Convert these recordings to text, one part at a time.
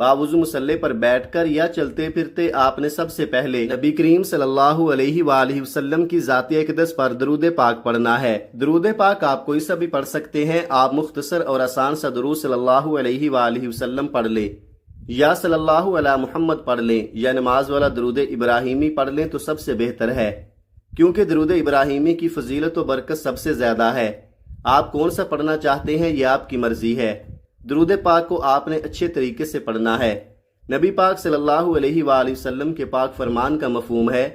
باوضو مصلی پر بیٹھ کر یا چلتے پھرتے آپ نے سب سے پہلے نبی کریم صلی اللہ علیہ وآلہ وسلم کی ذات اقدس پر درود پاک پڑھنا ہے۔ درود پاک آپ کوئی سا بھی پڑھ سکتے ہیں، آپ مختصر اور آسان سا درود صلی اللہ علیہ وآلہ وسلم پڑھ لیں، یا صلی اللہ علی محمد پڑھ لیں، یا نماز والا درود ابراہیمی پڑھ لیں تو سب سے بہتر ہے، کیونکہ درود ابراہیمی کی فضیلت و برکت سب سے زیادہ ہے۔ آپ کون سا پڑھنا چاہتے ہیں یہ آپ کی مرضی ہے۔ درود پاک کو آپ نے اچھے طریقے سے پڑھنا ہے۔ نبی پاک صلی اللہ علیہ وآلہ وسلم کے پاک فرمان کا مفہوم ہے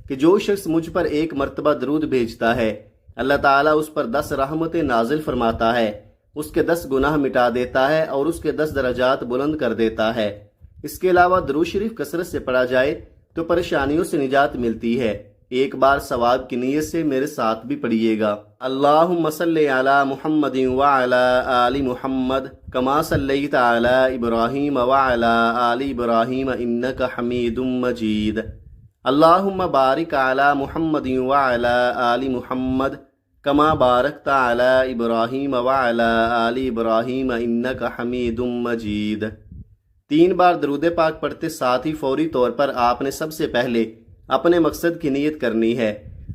کہ جو شخص مجھ پر ایک مرتبہ درود بھیجتا ہے، اللہ تعالیٰ اس پر 10 رحمتیں نازل فرماتا ہے، اس کے 10 گناہ مٹا دیتا ہے اور اس کے 10 درجات بلند کر دیتا ہے۔ اس کے علاوہ درود شریف کثرت سے پڑھا جائے تو پریشانیوں سے نجات ملتی ہے۔ ایک بار ثواب کی نیت سے میرے ساتھ بھی پڑھیے گا۔ اللہم صلی علی محمد وعلی آل محمد کما صلیت علی ابراہیم وعلی آل ابراہیم انک حمید مجید۔ اللہم بارک علی محمد وعلی آل محمد کما بارکت علی ابراہیم وعلی آل ابراہیم انک حمید مجید۔ 3 بار درود پاک پڑھتے ساتھ ہی فوری طور پر آپ نے سب سے پہلے اپنے مقصد کی نیت کرنی ہے۔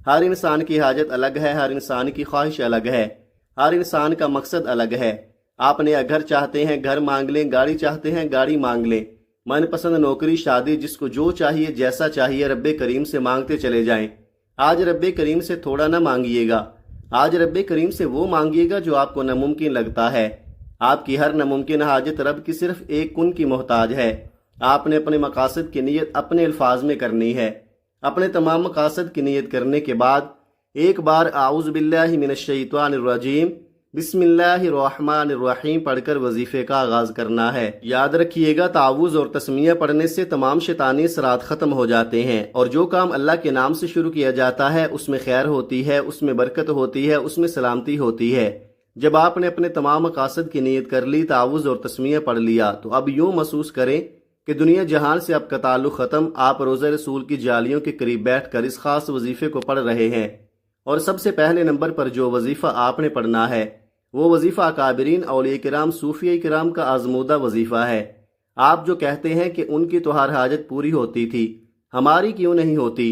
ہر انسان کی حاجت الگ ہے، ہر انسان کی خواہش الگ ہے، ہر انسان کا مقصد الگ ہے۔ آپ نیا گھر چاہتے ہیں گھر مانگ لیں، گاڑی چاہتے ہیں گاڑی مانگ لیں، من پسند نوکری شادی، جس کو جو چاہیے جیسا چاہیے رب کریم سے مانگتے چلے جائیں۔ آج رب کریم سے تھوڑا نہ مانگیے گا، آج رب کریم سے وہ مانگیے گا جو آپ کو ناممکن لگتا ہے۔ آپ کی ہر ناممکن حاجت رب کی صرف ایک کن کی محتاج ہے۔ آپ نے اپنے مقاصد کی نیت اپنے الفاظ میں کرنی ہے۔ اپنے تمام مقاصد کی نیت کرنے کے بعد ایک بار اعوذ باللہ من الشیطان الرجیم بسم اللہ الرحمن الرحیم پڑھ کر وظیفے کا آغاز کرنا ہے۔ یاد رکھیے گا تعوذ اور تسمیہ پڑھنے سے تمام شیطانی اثرات ختم ہو جاتے ہیں، اور جو کام اللہ کے نام سے شروع کیا جاتا ہے اس میں خیر ہوتی ہے، اس میں برکت ہوتی ہے، اس میں سلامتی ہوتی ہے۔ جب آپ نے اپنے تمام مقاصد کی نیت کر لی، تعوذ اور تسمیہ پڑھ لیا، تو اب یوں محسوس کریں کہ دنیا جہان سے آپ کا تعلق ختم۔ آپ روضہ رسول کی جالیوں کے قریب بیٹھ کر اس خاص وظیفے کو پڑھ رہے ہیں، اور سب سے پہلے نمبر پر جو وظیفہ آپ نے پڑھنا ہے وہ وظیفہ اکابرین اولیاء کرام صوفیہ کرام کا آزمودہ وظیفہ ہے۔ آپ جو کہتے ہیں کہ ان کی تو ہر حاجت پوری ہوتی تھی، ہماری کیوں نہیں ہوتی،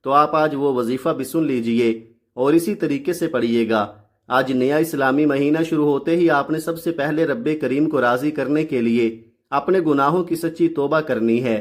تو آپ آج وہ وظیفہ بھی سن لیجئے اور اسی طریقے سے پڑھیے گا۔ آج نیا اسلامی مہینہ شروع ہوتے ہی آپ نے سب سے پہلے رب کریم کو راضی کرنے کے لیے اپنے گناہوں کی سچی توبہ کرنی ہے۔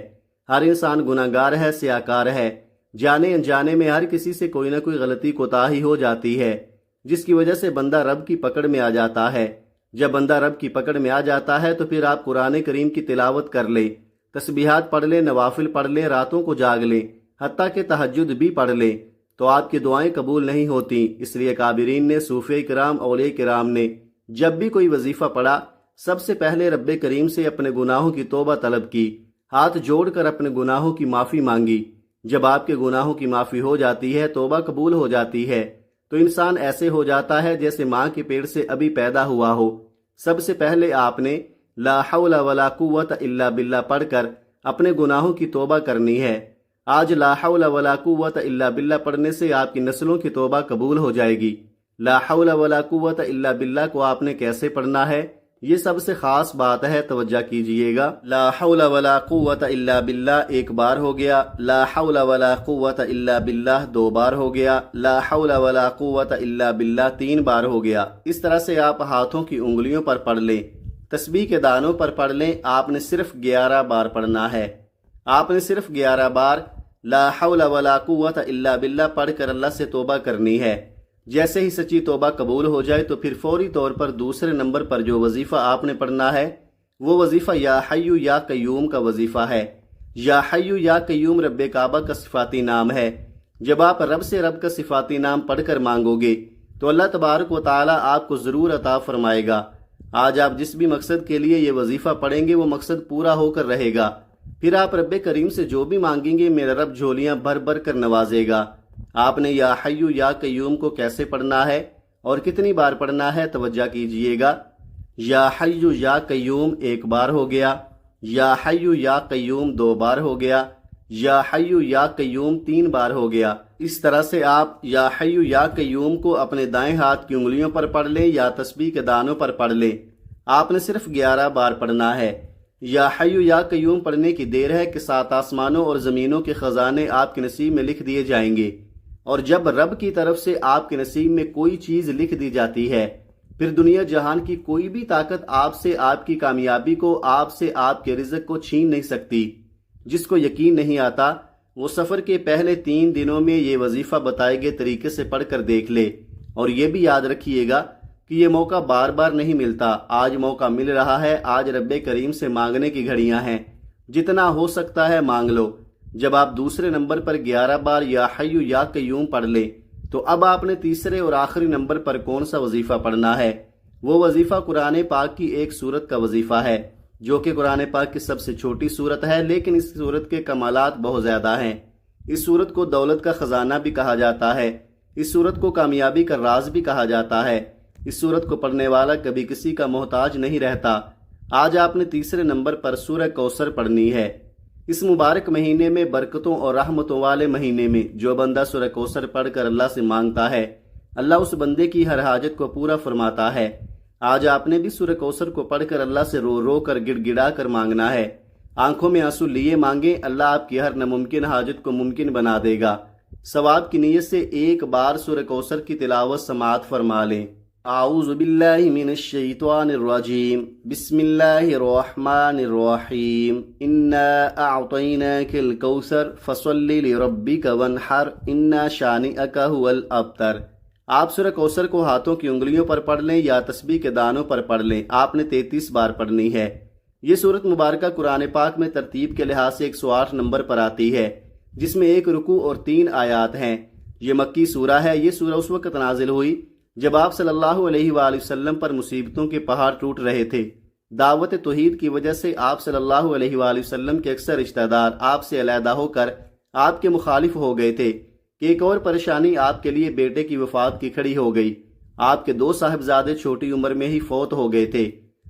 ہر انسان گناہگار ہے، سیاکار ہے، جانے انجانے میں ہر کسی سے کوئی نہ کوئی غلطی کوتاہی ہو جاتی ہے، جس کی وجہ سے بندہ رب کی پکڑ میں آ جاتا ہے۔ جب بندہ رب کی پکڑ میں آ جاتا ہے تو پھر آپ قرآن کریم کی تلاوت کر لیں، تسبیحات پڑھ لیں، نوافل پڑھ لیں، راتوں کو جاگ لیں، حتیٰ کہ تہجد بھی پڑھ لیں، تو آپ کی دعائیں قبول نہیں ہوتی۔ اس لیے کابرین نے، صوفیہ کرام، اولیاء کرام نے جب بھی کوئی وظیفہ پڑھا سب سے پہلے رب کریم سے اپنے گناہوں کی توبہ طلب کی، ہاتھ جوڑ کر اپنے گناہوں کی معافی مانگی۔ جب آپ کے گناہوں کی معافی ہو جاتی ہے، توبہ قبول ہو جاتی ہے، تو انسان ایسے ہو جاتا ہے جیسے ماں کے پیٹ سے ابھی پیدا ہوا ہو۔ سب سے پہلے آپ نے لا حول ولا قوت الا باللہ پڑھ کر اپنے گناہوں کی توبہ کرنی ہے۔ آج لا حول ولا قوت الا باللہ پڑھنے سے آپ کی نسلوں کی توبہ قبول ہو جائے گی۔ لا حول ولا قوت الا باللہ کو آپ نے کیسے پڑھنا ہے، یہ سب سے خاص بات ہے، توجہ کیجئے گا۔ لا حول ولا قوت الا باللہ ایک بار ہو گیا، لا حول ولا قوت الا باللہ 2 بار ہو گیا، لا حول ولا قوت الا باللہ 3 بار ہو گیا۔ اس طرح سے آپ ہاتھوں کی انگلیوں پر پڑھ لیں، تسبیح کے دانوں پر پڑھ لیں۔ آپ نے صرف 11 بار پڑھنا ہے۔ آپ نے صرف 11 بار لا حول ولا قوت الا باللہ پڑھ کر اللہ سے توبہ کرنی ہے۔ جیسے ہی سچی توبہ قبول ہو جائے تو پھر فوری طور پر دوسرے نمبر پر جو وظیفہ آپ نے پڑھنا ہے وہ وظیفہ یا حیو یا قیوم کا وظیفہ ہے۔ یا حیو یا قیوم رب کعبہ کا صفاتی نام ہے۔ جب آپ رب سے رب کا صفاتی نام پڑھ کر مانگو گے تو اللہ تبارک و تعالی آپ کو ضرور عطا فرمائے گا۔ آج آپ جس بھی مقصد کے لیے یہ وظیفہ پڑھیں گے وہ مقصد پورا ہو کر رہے گا۔ پھر آپ رب کریم سے جو بھی مانگیں گے میرا رب جھولیاں بھر بھر کر نوازے گا۔ آپ نے یا حیو یا قیوم کو کیسے پڑھنا ہے اور کتنی بار پڑھنا ہے، توجہ کیجئے گا۔ یا حیو یا قیوم 1 بار ہو گیا، یا حیو یا قیوم 2 بار ہو گیا، یا حیو یا قیوم 3 بار ہو گیا۔ اس طرح سے آپ یا حیو یا قیوم کو اپنے دائیں ہاتھ کی انگلیوں پر پڑھ لیں یا تسبیح کے دانوں پر پڑھ لیں۔ آپ نے صرف 11 بار پڑھنا ہے۔ یا حی یا قیوم پڑھنے کی دیر ہے کہ 7 آسمانوں اور زمینوں کے خزانے آپ کے نصیب میں لکھ دیے جائیں گے، اور جب رب کی طرف سے آپ کے نصیب میں کوئی چیز لکھ دی جاتی ہے پھر دنیا جہان کی کوئی بھی طاقت آپ سے آپ کی کامیابی کو، آپ سے آپ کے رزق کو چھین نہیں سکتی۔ جس کو یقین نہیں آتا وہ سفر کے پہلے 3 دنوں میں یہ وظیفہ بتائے گئے طریقے سے پڑھ کر دیکھ لے، اور یہ بھی یاد رکھیے گا کہ یہ موقع بار بار نہیں ملتا۔ آج موقع مل رہا ہے، آج رب کریم سے مانگنے کی گھڑیاں ہیں، جتنا ہو سکتا ہے مانگ لو۔ جب آپ دوسرے نمبر پر 11 بار یا حی یا قیوم پڑھ لیں تو اب آپ نے تیسرے اور آخری نمبر پر کون سا وظیفہ پڑھنا ہے؟ وہ وظیفہ قرآن پاک کی ایک سورت کا وظیفہ ہے، جو کہ قرآن پاک کی سب سے چھوٹی سورت ہے، لیکن اس سورت کے کمالات بہت زیادہ ہیں۔ اس سورت کو دولت کا خزانہ بھی کہا جاتا ہے، اس سورت کو کامیابی کا راز بھی کہا جاتا ہے۔ اس سورت کو پڑھنے والا کبھی کسی کا محتاج نہیں رہتا۔ آج آپ نے تیسرے نمبر پر سورہ کوثر پڑھنی ہے۔ اس مبارک مہینے میں، برکتوں اور رحمتوں والے مہینے میں، جو بندہ سورہ کوثر پڑھ کر اللہ سے مانگتا ہے، اللہ اس بندے کی ہر حاجت کو پورا فرماتا ہے۔ آج آپ نے بھی سورہ کوثر کو پڑھ کر اللہ سے رو رو کر، گڑ گڑا کر مانگنا ہے۔ آنکھوں میں آنسو لیے مانگیں، اللہ آپ کی ہر ناممکن حاجت کو ممکن بنا دے گا۔ ثواب کی نیت سے ایک بار سورہ کوثر کی تلاوت سماعت فرما لیں۔ اعوذ باللہ من الشیطان الرجیم، بسم اللہ الرحمن الرحیم، انا اعطیناک الکوثر فصل لربک وانحر ان شانئک هو الابتر۔ آپ سورہ کوثر کو ہاتھوں کی انگلیوں پر پڑھ لیں یا تسبیح کے دانوں پر پڑھ لیں، آپ نے 33 بار پڑھنی ہے۔ یہ سورت مبارکہ قرآن پاک میں ترتیب کے لحاظ سے 108 نمبر پر آتی ہے، جس میں 1 رکوع اور 3 آیات ہیں۔ یہ مکی سورہ ہے۔ یہ سورہ اس وقت نازل ہوئی جب آپ صلی اللہ علیہ وآلہ وسلم پر مصیبتوں کے پہاڑ ٹوٹ رہے تھے۔ دعوت توحید کی وجہ سے آپ صلی اللہ علیہ وآلہ وسلم کے اکثر رشتہ دار آپ سے علیحدہ ہو کر آپ کے مخالف ہو گئے تھے کہ ایک اور پریشانی آپ کے لیے بیٹے کی وفات کی کھڑی ہو گئی۔ آپ کے 2 صاحبزادے چھوٹی عمر میں ہی فوت ہو گئے تھے۔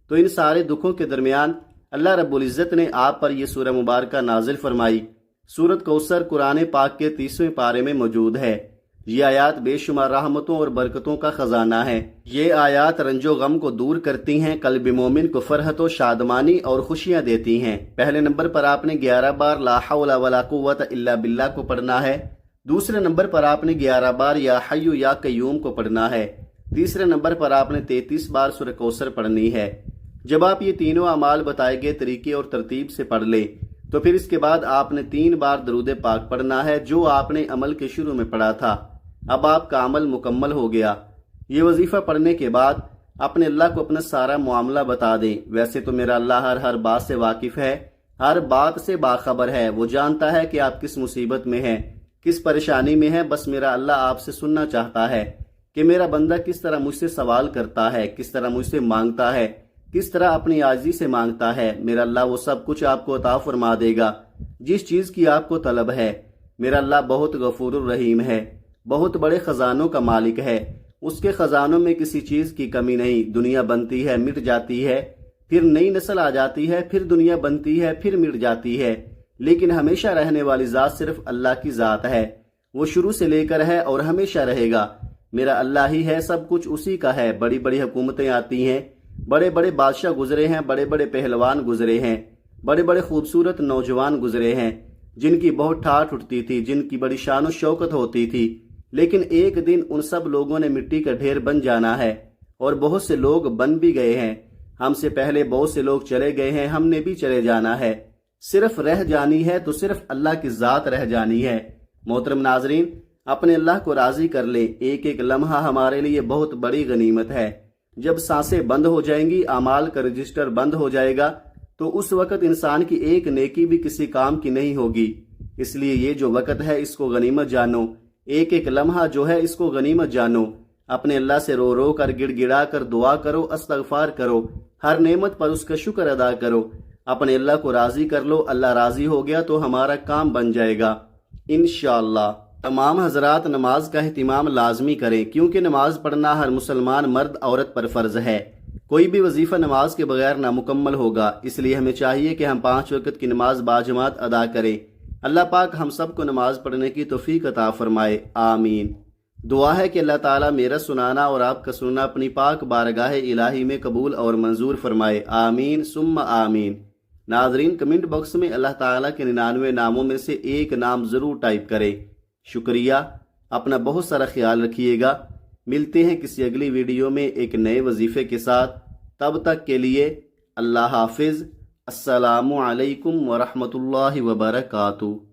تو ان سارے دکھوں کے درمیان اللہ رب العزت نے آپ پر یہ سورہ مبارکہ نازل فرمائی۔ سورت کوثر قرآن پاک کے 30ویں پارے میں موجود ہے۔ یہ آیات بے شمار رحمتوں اور برکتوں کا خزانہ ہے۔ یہ آیات رنج و غم کو دور کرتی ہیں، قلب مومن کو فرحت و شادمانی اور خوشیاں دیتی ہیں۔ پہلے نمبر پر آپ نے 11 بار لا حول ولا قوت الا باللہ کو پڑھنا ہے۔ دوسرے نمبر پر آپ نے 11 بار یا حی یا قیوم کو پڑھنا ہے۔ تیسرے نمبر پر آپ نے 33 بار سورہ کوثر پڑھنی ہے۔ جب آپ یہ تینوں اعمال بتائے گئے طریقے اور ترتیب سے پڑھ لیں تو پھر اس کے بعد آپ نے 3 بار درود پاک پڑھنا ہے، جو آپ نے عمل کے شروع میں پڑھا تھا۔ اب آپ کا عمل مکمل ہو گیا۔ یہ وظیفہ پڑھنے کے بعد اپنے اللہ کو اپنا سارا معاملہ بتا دیں۔ ویسے تو میرا اللہ ہر بات سے واقف ہے، ہر بات سے باخبر ہے۔ وہ جانتا ہے کہ آپ کس مصیبت میں ہیں، کس پریشانی میں ہیں۔ بس میرا اللہ آپ سے سننا چاہتا ہے کہ میرا بندہ کس طرح مجھ سے سوال کرتا ہے، کس طرح مجھ سے مانگتا ہے، کس طرح اپنی عاجزی سے مانگتا ہے۔ میرا اللہ وہ سب کچھ آپ کو عطا فرما دے گا جس چیز کی آپ کو طلب ہے۔ میرا اللہ بہت غفور الرحیم ہے، بہت بڑے خزانوں کا مالک ہے۔ اس کے خزانوں میں کسی چیز کی کمی نہیں۔ دنیا بنتی ہے، مٹ جاتی ہے، پھر نئی نسل آ جاتی ہے، پھر دنیا بنتی ہے، پھر مٹ جاتی ہے، لیکن ہمیشہ رہنے والی ذات صرف اللہ کی ذات ہے۔ وہ شروع سے لے کر ہے اور ہمیشہ رہے گا۔ میرا اللہ ہی ہے، سب کچھ اسی کا ہے۔ بڑی بڑی حکومتیں آتی ہیں، بڑے بڑے بادشاہ گزرے ہیں، بڑے بڑے پہلوان گزرے ہیں، بڑے بڑے خوبصورت نوجوان گزرے ہیں، جن کی بہت ٹھاٹھ اٹھتی تھی، جن کی بڑی شان و شوکت ہوتی تھی، لیکن ایک دن ان سب لوگوں نے مٹی کا ڈھیر بن جانا ہے، اور بہت سے لوگ بن بھی گئے ہیں۔ ہم سے پہلے بہت سے لوگ چلے گئے ہیں، ہم نے بھی چلے جانا ہے۔ صرف رہ جانی ہے تو صرف اللہ کی ذات رہ جانی ہے۔ محترم ناظرین، اپنے اللہ کو راضی کر لیں۔ ایک ایک لمحہ ہمارے لیے بہت بڑی غنیمت ہے۔ جب سانسیں بند ہو جائیں گی، اعمال کا رجسٹر بند ہو جائے گا، تو اس وقت انسان کی ایک نیکی بھی کسی کام کی نہیں ہوگی۔ اس لیے یہ جو وقت ہے اس کو غنیمت جانو، ایک ایک لمحہ جو ہے اس کو غنیمت جانو۔ اپنے اللہ سے رو رو کر، گڑ گڑا کر دعا کرو، استغفار کرو، ہر نعمت پر اس کا شکر ادا کرو، اپنے اللہ کو راضی کر لو۔ اللہ راضی ہو گیا تو ہمارا کام بن جائے گا انشاءاللہ۔ تمام حضرات نماز کا اہتمام لازمی کریں، کیونکہ نماز پڑھنا ہر مسلمان مرد عورت پر فرض ہے۔ کوئی بھی وظیفہ نماز کے بغیر نامکمل ہوگا، اس لیے ہمیں چاہیے کہ ہم 5 وقت کی نماز باجماعت ادا کریں۔ اللہ پاک ہم سب کو نماز پڑھنے کی توفیق عطا فرمائے، آمین۔ دعا ہے کہ اللہ تعالیٰ میرا سنانا اور آپ کا سننا اپنی پاک بارگاہ الہی میں قبول اور منظور فرمائے، آمین ثم آمین۔ ناظرین کمنٹ باکس میں اللہ تعالیٰ کے 99 ناموں میں سے ایک نام ضرور ٹائپ کریں۔ شکریہ، اپنا بہت سارا خیال رکھیے گا۔ ملتے ہیں کسی اگلی ویڈیو میں ایک نئے وظیفے کے ساتھ، تب تک کے لیے اللہ حافظ۔ السلام علیکم ورحمۃ اللہ وبرکاتہ۔